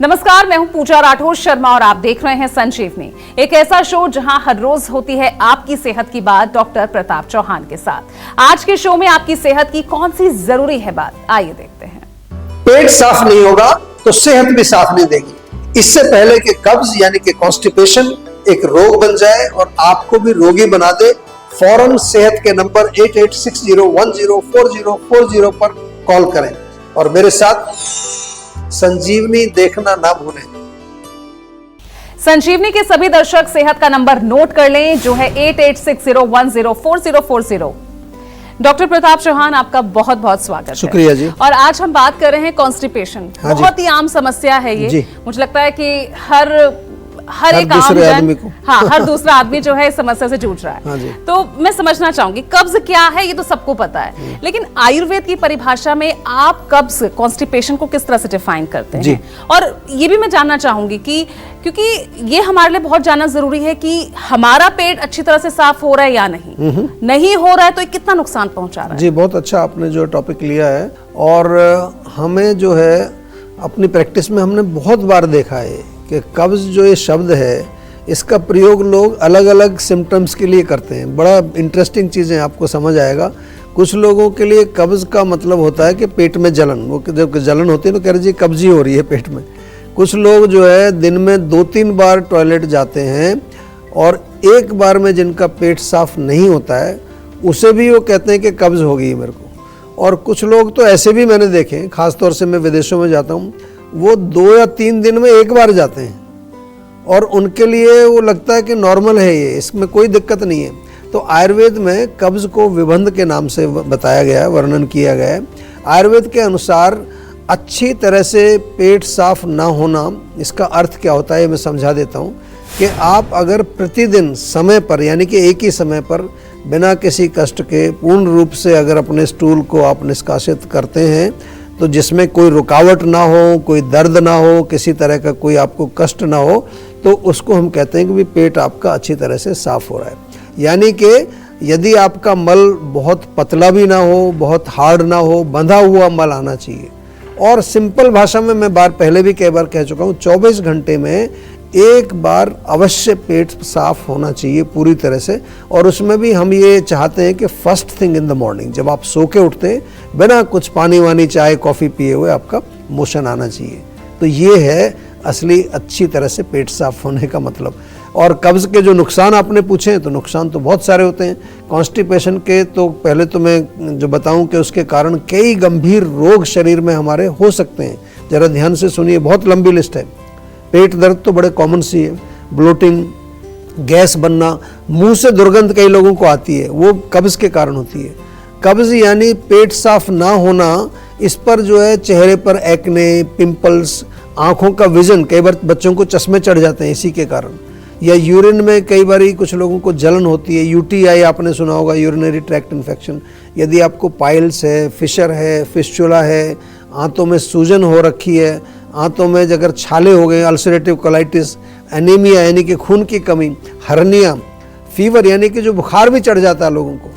नमस्कार, मैं हूं पूजा राठौर शर्मा और आप देख रहे हैं संजीवनी, एक ऐसा शो जहां हर रोज होती है आपकी सेहत की बात डॉक्टर प्रताप चौहान के साथ। आज के शो में आपकी सेहत की कौन सी जरूरी है बात, आइए देखते हैं। पेट साफ नहीं होगा तो सेहत भी साफ नहीं देगी। इससे पहले कि कब्ज यानी कि कॉन्स्टिपेशन एक रोग बन जाए और आपको भी रोगी बना दे, फौरन सेहत के नंबर 8860104040 पर कॉल करें और मेरे साथ संजीवनी देखना ना भूलें। संजीवनी के सभी दर्शक सेहत का नंबर नोट कर लें, जो है 8860104040। डॉक्टर प्रताप चौहान, आपका बहुत बहुत स्वागत शुक्रिया है। जी। और आज हम बात कर रहे हैं कॉन्स्टिपेशन। बहुत ही आम समस्या है ये। मुझे लगता है कि हर एक दूसरे आदमी को हर दूसरा आदमी जो है इस समस्या से जूझ रहा है। तो मैं समझना चाहूंगी, कब्ज क्या है ये तो सबको पता है, लेकिन आयुर्वेद की परिभाषा में आप कब्ज, कॉन्स्टिपेशन को किस तरह से डिफाइन करते हैं? और ये भी मैं जानना चाहूंगी कि क्योंकि ये हमारे लिए बहुत जानना जरूरी है कि हमारा पेट अच्छी तरह से साफ हो रहा है या नहीं हो रहा है तो कितना नुकसान पहुंचा रहा है। जी, बहुत अच्छा आपने जो टॉपिक लिया है। और हमें जो है अपनी प्रैक्टिस में हमने बहुत बार देखा है कि कब्ज जो ये शब्द है, इसका प्रयोग लोग अलग अलग सिम्टम्स के लिए करते हैं। बड़ा इंटरेस्टिंग चीज़ें आपको समझ आएगा। कुछ लोगों के लिए कब्ज का मतलब होता है कि पेट में जलन, वो जब जलन होती है तो कह रहे जी कब्जी हो रही है पेट में। कुछ लोग जो है दिन में 2-3 बार टॉयलेट जाते हैं और एक बार में जिनका पेट साफ नहीं होता है उसे भी वो कहते हैं कि कब्ज हो गई मेरे को। और कुछ लोग तो ऐसे भी मैंने देखे हैं, ख़ासतौर से मैं विदेशों में जाता हूँ, वो 2 या 3 दिन में एक बार जाते हैं और उनके लिए वो लगता है कि नॉर्मल है ये, इसमें कोई दिक्कत नहीं है। तो आयुर्वेद में कब्ज को विबंध के नाम से बताया गया है, वर्णन किया गया है। आयुर्वेद के अनुसार अच्छी तरह से पेट साफ ना होना, इसका अर्थ क्या होता है मैं समझा देता हूँ कि आप अगर प्रतिदिन समय पर, यानी कि एक ही समय पर बिना किसी कष्ट के पूर्ण रूप से अगर अपने स्टूल को आप निष्कासित करते हैं, तो जिसमें कोई रुकावट ना हो, कोई दर्द ना हो, किसी तरह का कोई आपको कष्ट ना हो, तो उसको हम कहते हैं कि भी पेट आपका अच्छी तरह से साफ हो रहा है। यानी कि यदि आपका मल बहुत पतला भी ना हो, बहुत हार्ड ना हो, बंधा हुआ मल आना चाहिए। और सिंपल भाषा में मैं पहले भी कई बार कह चुका हूँ, 24 घंटे में एक बार अवश्य पेट साफ होना चाहिए पूरी तरह से। और उसमें भी हम ये चाहते हैं कि first thing in the morning, जब आप सो के उठते हैं, बिना कुछ पानी वानी चाय कॉफ़ी पिए हुए आपका मोशन आना चाहिए। तो ये है असली अच्छी तरह से पेट साफ होने का मतलब। और कब्ज़ के जो नुकसान आपने पूछे हैं, तो नुकसान तो बहुत सारे होते हैं। कॉन्स्टिपेशन के तो पहले तो मैं जो बताऊं कि उसके कारण कई गंभीर रोग शरीर में हमारे हो सकते हैं। ज़रा ध्यान से सुनिए, बहुत लंबी लिस्ट है। पेट दर्द तो बड़े कॉमन सी है, ब्लोटिंग, गैस बनना, मुंह से दुर्गंध कई लोगों को आती है, वो कब्ज़ के कारण होती है। कब्ज़ यानी पेट साफ ना होना, इस पर जो है चेहरे पर एक्ने, पिंपल्स, आँखों का विजन, कई बार बच्चों को चश्मे चढ़ जाते हैं इसी के कारण। या यूरिन में कई बार कुछ लोगों को जलन होती है, यूटीआई आपने सुना होगा, यूरिनरी ट्रैक्ट इन्फेक्शन। यदि आपको पाइल्स है, फिशर है, फिस्चुला है, आंतों में सूजन हो रखी है, आंतों में अगर छाले हो गए, अल्सरेटिव कोलाइटिस, एनीमिया यानी कि खून की कमी, हर्निया, फीवर यानी कि जो बुखार भी चढ़ जाता है लोगों को,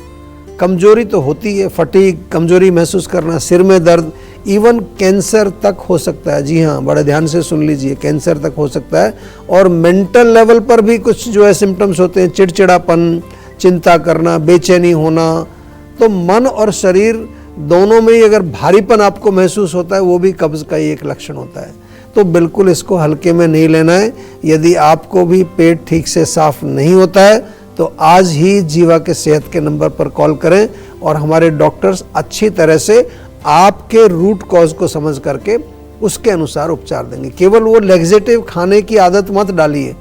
कमजोरी तो होती है, फटीग, कमजोरी महसूस करना, सिर में दर्द, इवन कैंसर तक हो सकता है। जी हाँ, बड़े ध्यान से सुन लीजिए, कैंसर तक हो सकता है। और मेंटल लेवल पर भी कुछ जो है सिम्टम्स होते हैं, चिड़चिड़ापन, चिंता करना, बेचैनी होना। तो मन और शरीर दोनों में ही अगर भारीपन आपको महसूस होता है, वो भी कब्ज़ का ही एक लक्षण होता है। तो बिल्कुल इसको हल्के में नहीं लेना है। यदि आपको भी पेट ठीक से साफ नहीं होता है तो आज ही जीवा के सेहत के नंबर पर कॉल करें और हमारे डॉक्टर्स अच्छी तरह से आपके रूट कॉज को समझ करके उसके अनुसार उपचार देंगे। केवल वो लैक्सेटिव खाने की आदत मत डालिए।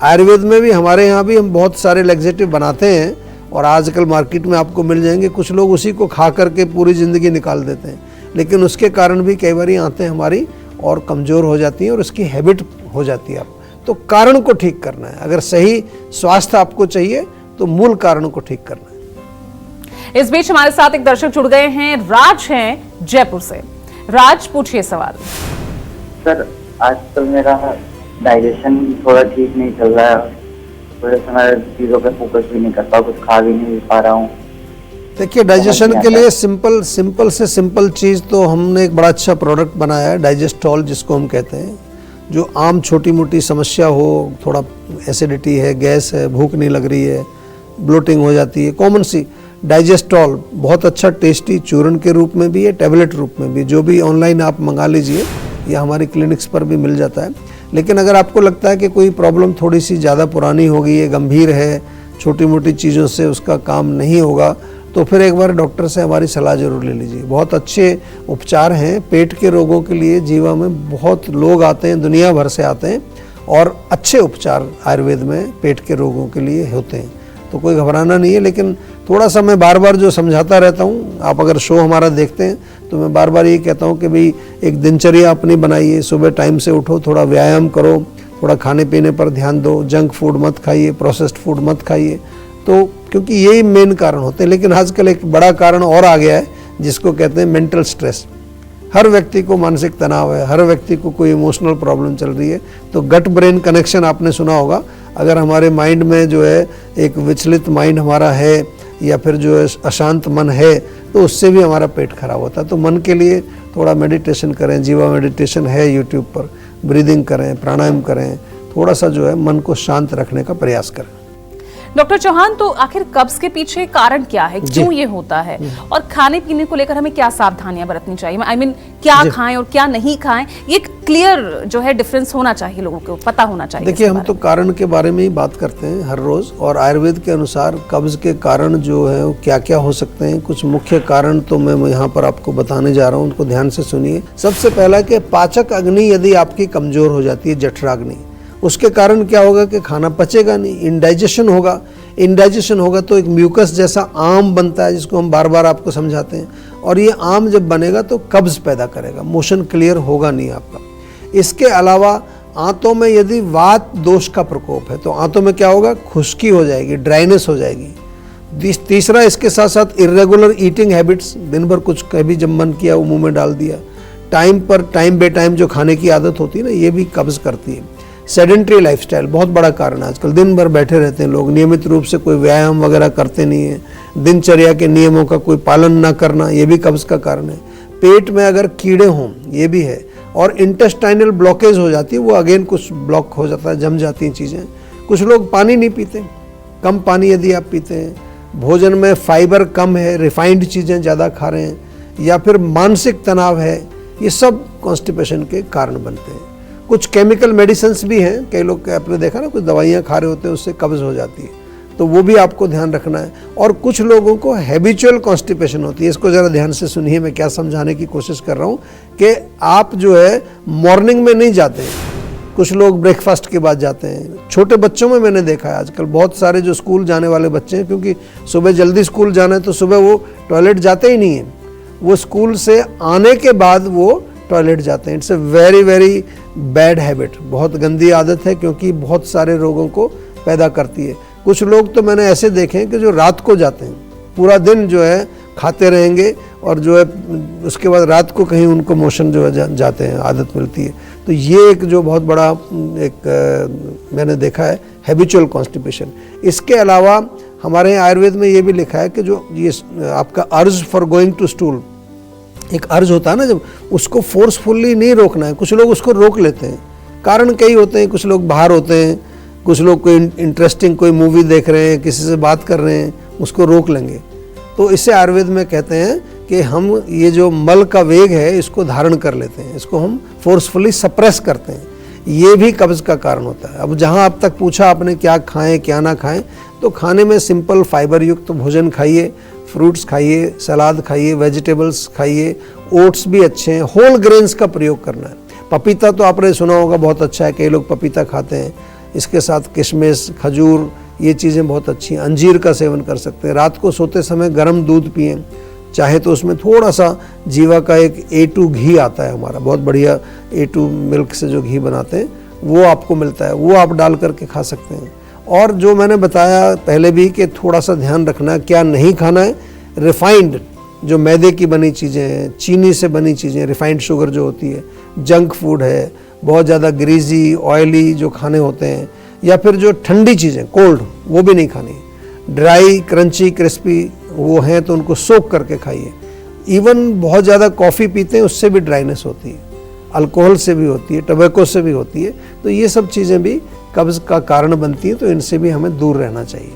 आयुर्वेद में भी, हमारे यहाँ भी हम बहुत सारे लैक्सेटिव बनाते हैं और आजकल मार्केट में आपको मिल जाएंगे। कुछ लोग उसी को खा करके पूरी ज़िंदगी निकाल देते हैं, लेकिन उसके कारण भी कई बार आंतें हमारी और कमज़ोर हो जाती हैं और उसकी हैबिट हो जाती है। तो कारण को ठीक करना है। अगर सही स्वास्थ्य आपको चाहिए तो मूल कारण को ठीक करना है। इस बीच हमारे साथ एक दर्शक जुड़ गए हैं, राज हैं जयपुर से। राज, पूछिए सवाल। सर, आजकल मेरा डाइजेशन थोड़ा ठीक नहीं चल रहा है, थोड़े समय चीज़ों पे फोकस भी नहीं कर पा, कुछ खा भी नहीं पा रहा हूँ। देखिए, डाइजेशन के लिए सिंपल से सिंपल चीज़ तो हमने एक बड़ा अच्छा प्रोडक्ट बनाया है, डाइजेस्टॉल जिसको हम कहते हैं। जो आम छोटी मोटी समस्या हो, थोड़ा एसिडिटी है, गैस है, भूख नहीं लग रही है, ब्लोटिंग हो जाती है, कॉमन सी, डाइजेस्टॉल बहुत अच्छा टेस्टी चूर्ण के रूप में भी है, टैबलेट रूप में भी, जो भी ऑनलाइन आप मंगा लीजिए या हमारी क्लिनिक्स पर भी मिल जाता है। लेकिन अगर आपको लगता है कि कोई प्रॉब्लम थोड़ी सी ज़्यादा पुरानी हो गई है, गंभीर है, छोटी मोटी चीज़ों से उसका काम नहीं होगा, तो फिर एक बार डॉक्टर से हमारी सलाह जरूर ले लीजिए। बहुत अच्छे उपचार हैं पेट के रोगों के लिए, जीवा में बहुत लोग आते हैं, दुनिया भर से आते हैं, और अच्छे उपचार आयुर्वेद में पेट के रोगों के लिए होते हैं, तो कोई घबराना नहीं है। लेकिन थोड़ा सा मैं बार बार जो समझाता रहता हूँ, आप अगर शो हमारा देखते हैं तो मैं बार बार ये कहता हूँ कि भाई एक दिनचर्या अपनी बनाइए, सुबह टाइम से उठो, थोड़ा व्यायाम करो, थोड़ा खाने पीने पर ध्यान दो, जंक फूड मत खाइए, प्रोसेस्ड फूड मत खाइए, तो क्योंकि यही मेन कारण होते हैं। लेकिन आजकल एक बड़ा कारण और आ गया है जिसको कहते हैं मेंटल स्ट्रेस। हर व्यक्ति को मानसिक तनाव है, हर व्यक्ति को कोई इमोशनल प्रॉब्लम चल रही है। तो गट ब्रेन कनेक्शन आपने सुना होगा, अगर हमारे माइंड में जो है एक विचलित माइंड हमारा है या फिर जो है अशांत मन है, तो उससे भी हमारा पेट खराब होता है। तो मन के लिए थोड़ा मेडिटेशन करें, जीवा मेडिटेशन है यूट्यूब पर, ब्रीदिंग करें, प्राणायाम करें, थोड़ा सा जो है मन को शांत रखने का प्रयास करें। डॉक्टर चौहान, तो आखिर कब्ज के पीछे कारण क्या है, क्यों ये होता है, और खाने पीने को लेकर हमें क्या सावधानियां बरतनी चाहिए? आई मीन क्या खाएं और क्या नहीं खाएं, ये क्लियर जो है डिफरेंस होना चाहिए, लोगों को पता होना चाहिए। देखिए, हम तो कारण के बारे में ही बात करते हैं हर रोज, और आयुर्वेद के अनुसार कब्ज के कारण जो है वो क्या क्या हो सकते हैं। कुछ मुख्य कारण तो मैं यहाँ पर आपको बताने जा रहा हूँ, उनको ध्यान से सुनिए। सबसे पहला कि पाचक अग्नि यदि आपकी कमजोर हो जाती है, जठराग्नि, उसके कारण क्या होगा कि खाना पचेगा नहीं, इंडाइजेशन होगा। इंडाइजेशन होगा तो एक म्यूकस जैसा आम बनता है, जिसको हम बार बार आपको समझाते हैं, और ये आम जब बनेगा तो कब्ज पैदा करेगा, मोशन क्लियर होगा नहीं आपका। इसके अलावा आंतों में यदि वात दोष का प्रकोप है तो आंतों में क्या होगा, खुश्की हो जाएगी, ड्राइनेस हो जाएगी। तीसरा, इसके साथ साथ इरेगुलर ईटिंग हैबिट्स, दिन भर कुछ कभी जब मन किया वो मुंह में डाल दिया, टाइम पर टाइम बे टाइम जो खाने की आदत होती है ना, ये भी कब्ज करती है। सेडेंट्री लाइफस्टाइल बहुत बड़ा कारण है, आजकल दिन भर बैठे रहते हैं लोग, नियमित रूप से कोई व्यायाम वगैरह करते नहीं है, दिनचर्या के नियमों का कोई पालन ना करना, ये भी कब्ज का कारण है। पेट में अगर कीड़े हों, ये भी है, और इंटेस्टाइनल ब्लॉकेज हो जाती है, वो अगेन कुछ ब्लॉक हो जाता है, जम जाती हैं चीज़ें। कुछ लोग पानी नहीं पीते, कम पानी यदि आप पीते हैं, भोजन में फाइबर कम है, रिफाइंड चीज़ें ज़्यादा खा रहे हैं, या फिर मानसिक तनाव है, ये सब कॉन्स्टिपेशन के कारण बनते हैं। कुछ केमिकल मेडिसिन्स भी हैं, कई लोग आपने देखा ना, कुछ दवाइयाँ खा रहे होते हैं, उससे कब्ज हो जाती है, तो वो भी आपको ध्यान रखना है। और कुछ लोगों को हैबिचुअल कॉन्स्टिपेशन होती है, इसको ज़रा ध्यान से सुनिए, मैं क्या समझाने की कोशिश कर रहा हूँ कि आप जो है मॉर्निंग में नहीं जाते हैं, कुछ लोग ब्रेकफास्ट के बाद जाते हैं। छोटे बच्चों में मैंने देखा है आजकल बहुत सारे जो स्कूल जाने वाले बच्चे हैं, क्योंकि सुबह जल्दी स्कूल जाना है तो सुबह वो टॉयलेट जाते ही नहीं हैं, वो स्कूल से आने के बाद वो टॉयलेट जाते हैं। It's a very very bad habit, बहुत गंदी आदत है, क्योंकि बहुत सारे रोगों को पैदा करती है। कुछ लोग तो मैंने ऐसे देखे हैं कि जो रात को जाते हैं, पूरा दिन जो है खाते रहेंगे, और जो है उसके बाद रात को कहीं उनको मोशन जो है जाते हैं, आदत मिलती है। तो ये एक जो बहुत बड़ा एक मैंने देखा है हैबिचुअल कॉन्स्टिपेशन। इसके अलावा हमारे आयुर्वेद में ये भी लिखा है कि जो ये आपका urge for going to stool, एक अर्ज होता है ना, जब उसको फोर्सफुली नहीं रोकना है, कुछ लोग उसको रोक लेते हैं, कारण कई होते हैं। कुछ लोग बाहर होते हैं, कुछ लोग कोई इंटरेस्टिंग कोई मूवी देख रहे हैं, किसी से बात कर रहे हैं, उसको रोक लेंगे। तो इससे आयुर्वेद में कहते हैं कि हम ये जो मल का वेग है इसको धारण कर लेते हैं, इसको हम फोर्सफुली सप्रेस करते हैं, ये भी कब्ज का कारण होता है। अब जहाँ अब तक पूछा आपने क्या खाएं क्या ना खाएं, तो खाने में सिंपल फाइबर युक्त भोजन खाइए, फ्रूट्स खाइए, सलाद खाइए, वेजिटेबल्स खाइए, ओट्स भी अच्छे हैं, होल ग्रेन्स का प्रयोग करना है। पपीता तो आपने सुना होगा बहुत अच्छा है, कई लोग पपीता खाते हैं, इसके साथ किशमिश, खजूर, ये चीज़ें बहुत अच्छी हैं। अंजीर का सेवन कर सकते हैं। रात को सोते समय गर्म दूध पिएं, चाहे तो उसमें थोड़ा सा जीवा का एक A2 घी आता है हमारा, बहुत बढ़िया A2 मिल्क से जो घी बनाते हैं वो आपको मिलता है, वो आप डाल करके खा सकते हैं। और जो मैंने बताया पहले भी कि थोड़ा सा ध्यान रखना है क्या नहीं खाना है, रिफाइंड जो मैदे की बनी चीज़ें हैं, चीनी से बनी चीज़ें, रिफाइंड शुगर जो होती है, जंक फूड है, बहुत ज़्यादा ग्रीजी ऑयली जो खाने होते हैं, या फिर जो ठंडी चीज़ें कोल्ड, वो भी नहीं खानी। ड्राई क्रंची क्रिस्पी वो हैं तो उनको सोक करके खाइए। इवन बहुत ज़्यादा कॉफ़ी पीते हैं उससे भी ड्राइनेस होती है, अल्कोहल से भी होती है, टबैको से भी होती है। तो ये सब चीज़ें भी कब्ज़ का कारण बनती है, तो इनसे भी हमें दूर रहना चाहिए।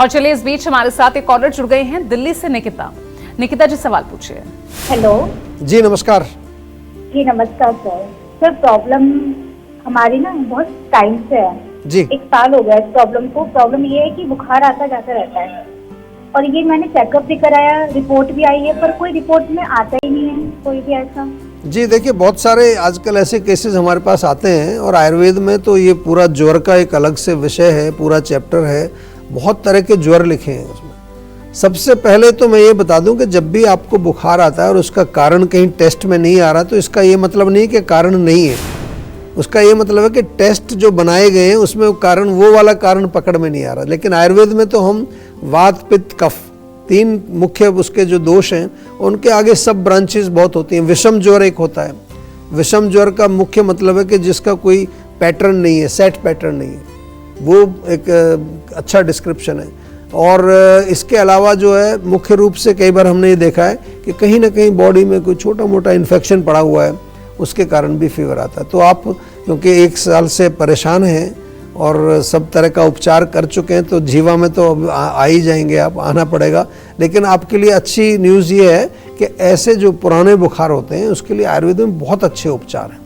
और चलिए इस बीच हमारे साथ एक कॉलर जुड़ गए हैं दिल्ली से, निकिता। निकिता जी सवाल पूछिए। हेलो जी नमस्कार। जी नमस्कार सर। सर प्रॉब्लम हमारी ना बहुत टाइम से है जी। 1 साल हो गया इस प्रॉब्लम को। प्रॉब्लम ये है कि बुखार आता जाता रहता है और ये मैंने चेकअप भी कराया, रिपोर्ट भी आई है, पर कोई रिपोर्ट में आता ही नहीं है कोई भी ऐसा। जी देखिए, बहुत सारे आजकल ऐसे केसेस हमारे पास आते हैं और आयुर्वेद में तो ये पूरा ज्वर का एक अलग से विषय है, पूरा चैप्टर है, बहुत तरह के ज्वर लिखे हैं उसमें। सबसे पहले तो मैं ये बता दूं कि जब भी आपको बुखार आता है और उसका कारण कहीं टेस्ट में नहीं आ रहा, तो इसका ये मतलब नहीं कि कारण नहीं है। उसका ये मतलब है कि टेस्ट जो बनाए गए हैं उसमें कारण, वो वाला कारण पकड़ में नहीं आ रहा। लेकिन आयुर्वेद में तो हम वात पित्त कफ 3 मुख्य उसके जो दोष हैं, उनके आगे सब ब्रांचेस बहुत होती हैं। विषम ज्वर एक होता है। विषम ज्वर का मुख्य मतलब है कि जिसका कोई पैटर्न नहीं है, सेट पैटर्न नहीं है, वो एक अच्छा डिस्क्रिप्शन है। और इसके अलावा जो है मुख्य रूप से कई बार हमने ये देखा है कि कहीं ना कहीं बॉडी में कोई छोटा मोटा इन्फेक्शन पड़ा हुआ है, उसके कारण भी फीवर आता है। तो आप क्योंकि 1 साल से परेशान हैं और सब तरह का उपचार कर चुके हैं, तो जीवा में तो अब आ ही जाएंगे, आप आना पड़ेगा। लेकिन आपके लिए अच्छी न्यूज़ ये है कि ऐसे जो पुराने बुखार होते हैं उसके लिए आयुर्वेद में बहुत अच्छे उपचार हैं।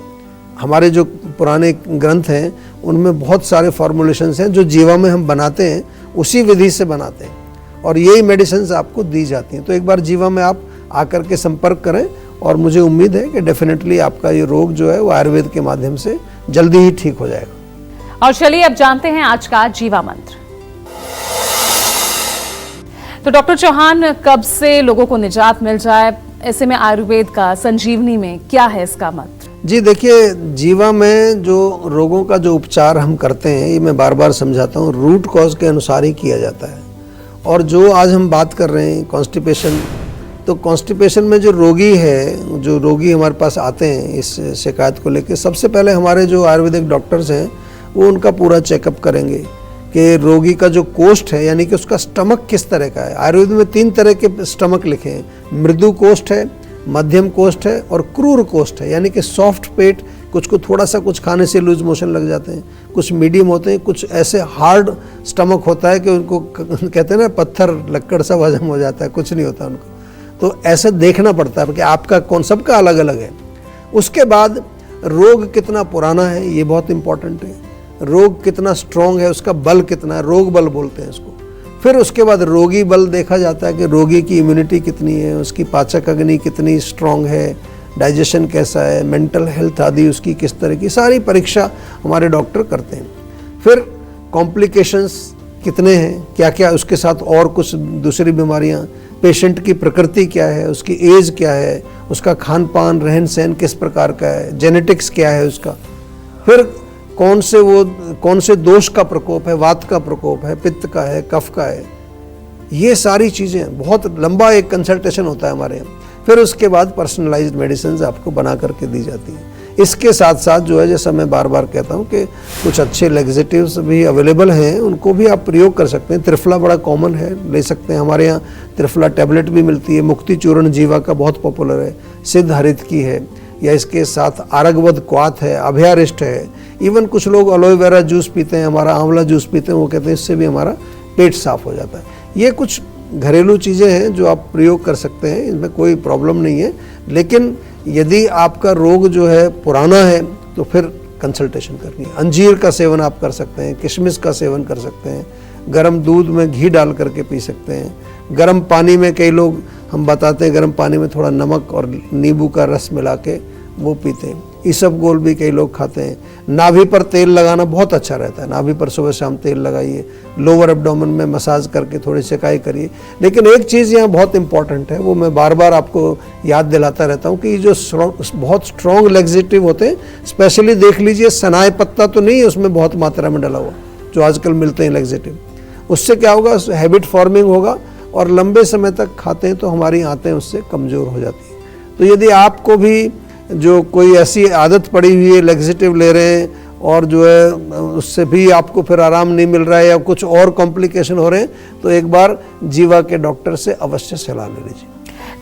हमारे जो पुराने ग्रंथ हैं उनमें बहुत सारे फॉर्मुलेशंस हैं जो जीवा में हम बनाते हैं, उसी विधि से बनाते हैं और यही मेडिसिन आपको दी जाती हैं। तो एक बार जीवा में आप आकर के संपर्क करें और मुझे उम्मीद है कि डेफिनेटली आपका ये रोग जो है वो आयुर्वेद के माध्यम से जल्दी ही ठीक हो जाएगा। और चलिए अब जानते हैं आज का जीवा मंत्र। तो डॉक्टर चौहान, कब्ज से लोगों को निजात मिल जाए, ऐसे में आयुर्वेद का संजीवनी में क्या है इसका मंत्र? जी देखिए, जीवा में जो रोगों का जो उपचार हम करते हैं, ये मैं बार बार समझाता हूँ, रूट कॉज के अनुसार ही किया जाता है। और जो आज हम बात कर रहे हैं कॉन्स्टिपेशन, तो कॉन्स्टिपेशन में जो रोगी है, जो रोगी हमारे पास आते हैं इस शिकायत को लेकर, सबसे पहले हमारे जो आयुर्वेदिक डॉक्टर्स हैं वो उनका पूरा चेकअप करेंगे कि रोगी का जो कोष्ठ है, यानी कि उसका स्टमक किस तरह का है। आयुर्वेद में 3 तरह के स्टमक लिखे हैं, मृदु कोष्ठ है, मध्यम कोष्ठ है और क्रूर कोष्ठ है, यानी कि सॉफ्ट पेट, कुछ को थोड़ा सा कुछ खाने से लूज मोशन लग जाते हैं, कुछ मीडियम होते हैं, कुछ ऐसे हार्ड स्टमक होता है कि उनको कहते हैं ना पत्थर लक्कड़ सा हजम हो जाता है, कुछ नहीं होता उनको। तो ऐसे देखना पड़ता है कि आपका कौन, सबका अलग अलग है। उसके बाद रोग कितना पुराना है, ये बहुत इंपॉर्टेंट है। रोग कितना स्ट्रॉन्ग है, उसका बल कितना है, रोग बल बोलते हैं इसको। फिर उसके बाद रोगी बल देखा जाता है कि रोगी की इम्यूनिटी कितनी है, उसकी पाचक अग्नि कितनी स्ट्रॉन्ग है, डाइजेशन कैसा है, मेंटल हेल्थ आदि उसकी किस तरह की, सारी परीक्षा हमारे डॉक्टर करते हैं। फिर कॉम्प्लिकेशंस कितने हैं, क्या क्या उसके साथ और कुछ दूसरी बीमारियां, पेशेंट की प्रकृति क्या है, उसकी एज क्या है, उसका खान पान रहन सहन किस प्रकार का है, जेनेटिक्स क्या है उसका, फिर कौन से दोष का प्रकोप है, वात का प्रकोप है, पित्त का है, कफ का है, ये सारी चीज़ें, बहुत लंबा एक कंसल्टेशन होता है हमारे यहाँ। फिर उसके बाद पर्सनलाइज्ड मेडिसिन आपको बना करके दी जाती है। इसके साथ साथ जो है, जैसा मैं बार बार कहता हूँ कि कुछ अच्छे लेग्जेटिव्स भी अवेलेबल हैं, उनको भी आप प्रयोग कर सकते हैं। त्रिफला बड़ा कॉमन है, ले सकते हैं। हमारे यहाँ त्रिफला टैबलेट भी मिलती है। मुक्ति चूर्ण जीवा का बहुत पॉपुलर है, सिद्ध हरित की है, या इसके साथ आरगवद क्वाथ है, अभयारिष्ट है। इवन कुछ लोग एलोवेरा जूस पीते हैं, हमारा आंवला जूस पीते हैं, वो कहते हैं इससे भी हमारा पेट साफ हो जाता है। ये कुछ घरेलू चीज़ें हैं जो आप प्रयोग कर सकते हैं, इसमें कोई प्रॉब्लम नहीं है। लेकिन यदि आपका रोग जो है पुराना है तो फिर कंसल्टेशन करनी है। अंजीर का सेवन आप कर सकते हैं, किशमिश का सेवन कर सकते हैं, गर्म दूध में घी डाल करके पी सकते हैं। गर्म पानी में कई लोग हम बताते हैं, गर्म पानी में थोड़ा नमक और नींबू का रस मिला के वो पीते हैं। इसबगोल भी कई लोग खाते हैं। नाभि पर तेल लगाना बहुत अच्छा रहता है, नाभि पर सुबह शाम तेल लगाइए, लोअर एब्डोमेन में मसाज करके थोड़ी सिकाई करिए। लेकिन एक चीज़ यहाँ बहुत इंपॉर्टेंट है, वो मैं बार बार आपको याद दिलाता रहता हूँ कि जो बहुत स्ट्रॉन्ग लेग्जेटिव होते हैं, स्पेशली देख लीजिए सनाए पत्ता तो नहीं है उसमें बहुत मात्रा में डला हुआ, जो आजकल मिलते हैं लेग्जेटिव। उससे क्या होगा, हैबिट फॉर्मिंग होगा और लंबे समय तक खाते हैं तो हमारी आंतें उससे कमज़ोर हो जाती हैं। तो यदि आपको भी जो कोई ऐसी आदत पड़ी हुई है, लेग्जेटिव ले रहे हैं और जो है उससे भी आपको फिर आराम नहीं मिल रहा है या कुछ और कॉम्प्लिकेशन हो रहे हैं, तो एक बार जीवा के डॉक्टर से अवश्य सलाह ले लीजिए।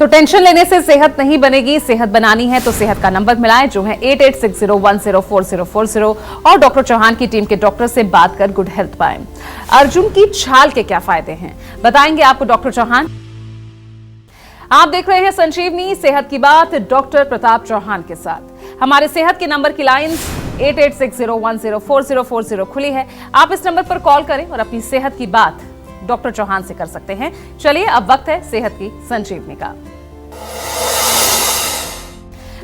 तो टेंशन लेने से सेहत नहीं बनेगी, सेहत बनानी है तो सेहत का नंबर मिलाएं जो है 8860104040 और डॉक्टर चौहान की टीम के डॉक्टर से बात कर गुड हेल्थ पाएं। अर्जुन की छाल के क्या फायदे हैं बताएंगे आपको डॉक्टर चौहान। आप देख रहे हैं संजीवनी सेहत की बात डॉक्टर प्रताप चौहान के साथ। हमारे सेहत के नंबर की लाइंस 8860104040 खुली है। आप इस नंबर पर कॉल करें और अपनी सेहत की बात डॉक्टर चौहान से कर सकते हैं। चलिए अब वक्त है सेहत की संजीवनी का।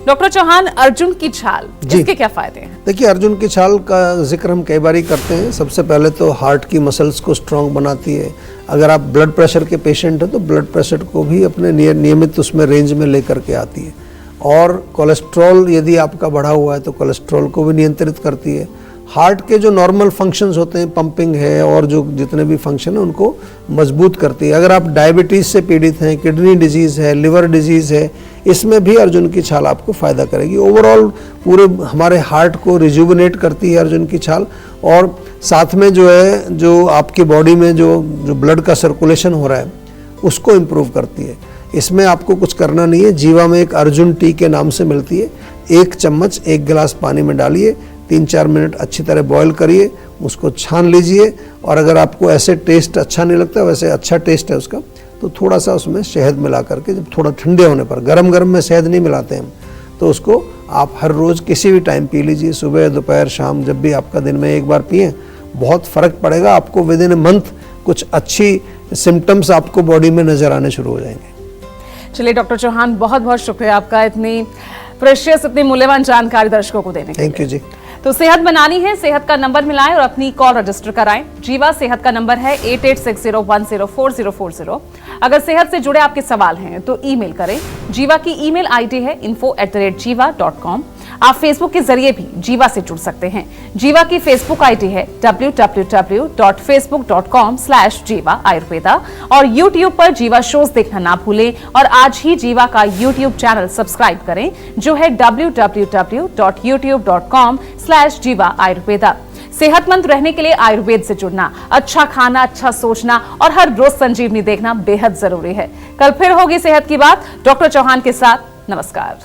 डॉक्टर चौहान, अर्जुन की छाल, इसके क्या फायदे हैं? देखिए, अर्जुन की छाल का जिक्र हम कई बार करते हैं। सबसे पहले तो हार्ट की मसल्स को स्ट्रांग बनाती है। अगर आप ब्लड प्रेशर के पेशेंट हैं तो ब्लड प्रेशर को भी अपने नियमित उसमें रेंज में लेकर के आती है। और कोलेस्ट्रॉल यदि आपका बढ़ा हुआ है तो कोलेस्ट्रॉल को भी नियंत्रित करती है। हार्ट के जो नॉर्मल फंक्शंस होते हैं, पंपिंग है और जो जितने भी फंक्शन है उनको मजबूत करती है। अगर आप डायबिटीज़ से पीड़ित हैं, किडनी डिजीज़ है, लिवर डिजीज़ है, इसमें भी अर्जुन की छाल आपको फ़ायदा करेगी। ओवरऑल पूरे हमारे हार्ट को रिजुविनेट करती है अर्जुन की छाल। और साथ में जो है, जो आपकी बॉडी में जो ब्लड का सर्कुलेशन हो रहा है उसको इम्प्रूव करती है। इसमें आपको कुछ करना नहीं है। जीवा में एक अर्जुन टी के नाम से मिलती है। 1 चम्मच 1 गिलास पानी में डालिए, 3-4 मिनट अच्छी तरह बॉईल करिए, उसको छान लीजिए। और अगर आपको ऐसे टेस्ट अच्छा नहीं लगता, वैसे अच्छा टेस्ट है उसका, तो थोड़ा सा उसमें शहद मिला करके, जब थोड़ा ठंडे होने पर, गरम में शहद नहीं मिलाते हम, तो उसको आप हर रोज़ किसी भी टाइम पी लीजिए, सुबह दोपहर शाम, जब भी आपका दिन में एक बार पिए, बहुत फ़र्क पड़ेगा आपको। विद इन ए मंथ कुछ अच्छी सिम्टम्स आपको बॉडी में नज़र आने शुरू हो जाएंगे। चलिए डॉक्टर चौहान, बहुत बहुत शुक्रिया आपका इतनी प्रेशियस, इतनी मूल्यवान जानकारी दर्शकों को देने के लिए। थैंक यू जी। तो सेहत बनानी है, सेहत का नंबर मिलाएं और अपनी कॉल रजिस्टर कराएं। जीवा सेहत का नंबर है 8860104040। अगर सेहत से जुड़े आपके सवाल हैं तो ईमेल करें। जीवा की ईमेल आईडी है info@jiva.com। आप फेसबुक के जरिए भी जीवा से जुड़ सकते हैं। जीवा की फेसबुक आईडी है www.facebook.com/jiva ayurveda और YouTube पर जीवा शोज देखना ना भूलें और आज ही जीवा का YouTube चैनल सब्सक्राइब करें जो है www.youtube.com/jiva ayurveda। सेहतमंद रहने के लिए आयुर्वेद से जुड़ना, अच्छा खाना, अच्छा सोचना और हर रोज संजीवनी देखना बेहद जरूरी है। कल फिर होगी सेहत की बात डॉक्टर चौहान के साथ। नमस्कार।